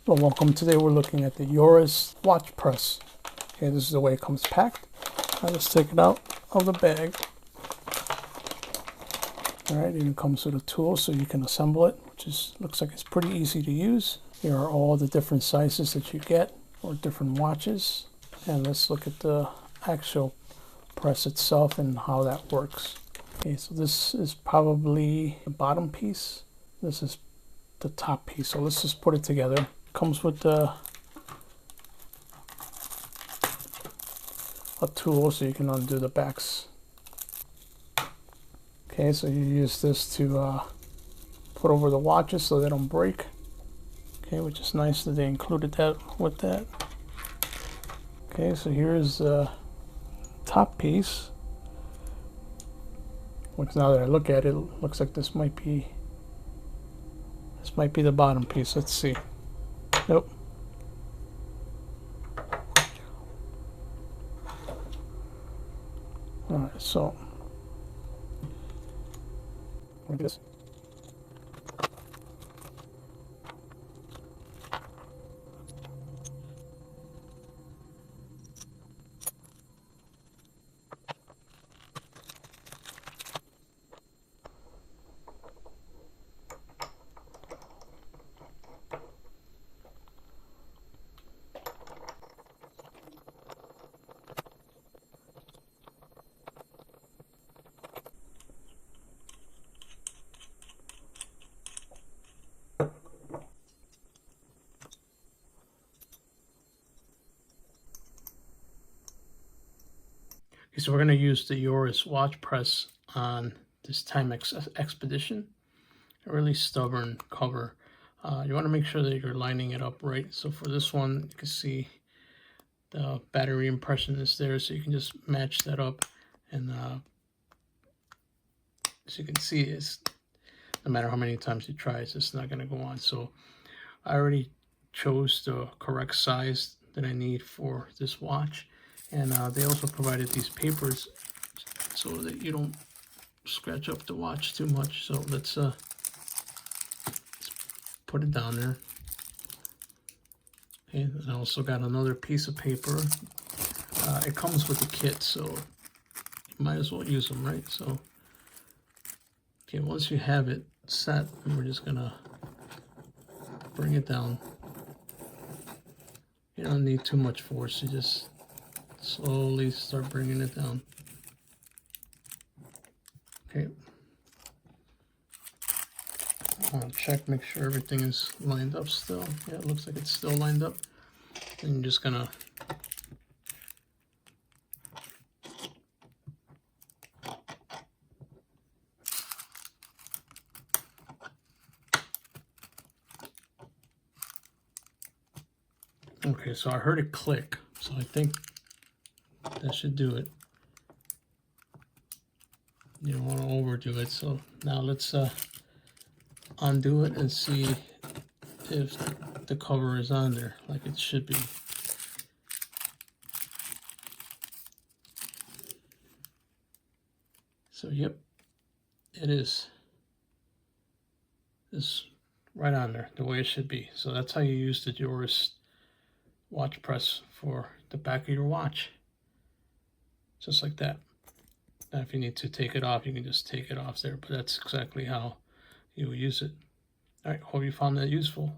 Well, welcome. Today we're looking at the Jorest watch press. Okay, this is the way it comes packed. Now let's take it out of the bag. Alright, it comes with a tool so you can assemble it, which looks like it's pretty easy to use. Here are all the different sizes that you get, or different watches. And let's look at the actual press itself and how that works. Okay, so this is probably the bottom piece. This is the top piece. So let's just put it together. Comes with a tool so you can undo the backs. Okay, so you use this to put over the watches so they don't break. Okay, which is nice that they included that with that. Okay, so here's the top piece, which now that I look at it, looks like this might be the bottom piece. Let's see. Nope. Alright, so like this. Okay, so we're going to use the Jorest watch press on this Timex Expedition. A really stubborn cover. You want to make sure that you're lining it up right. So for this one, you can see the battery impression is there, so you can just match that up. And as you can see, it's no matter how many times you try, it's just not going to go on. So I already chose the correct size that I need for this watch. And they also provided these papers so that you don't scratch up the watch too much. So let's put it down there. Okay, and I also got another piece of paper. It comes with the kit, so you might as well use them, right? So, okay, once you have it set, we're just gonna bring it down. You don't need too much force. You just slowly start bringing it down. Okay. I'll check, make sure everything is lined up still. Yeah, it looks like it's still lined up. And you're just gonna okay, so I heard it click, so I think that should do it. You don't want to overdo it, so now let's undo it and see if the cover is on there like it should be. So yep, it is. It's right on there the way it should be. So that's how you use the Jorest watch press for the back of your watch, just like that. Now if you need to take it off, you can just take it off there, but that's exactly how you will use it. All right, hope you found that useful.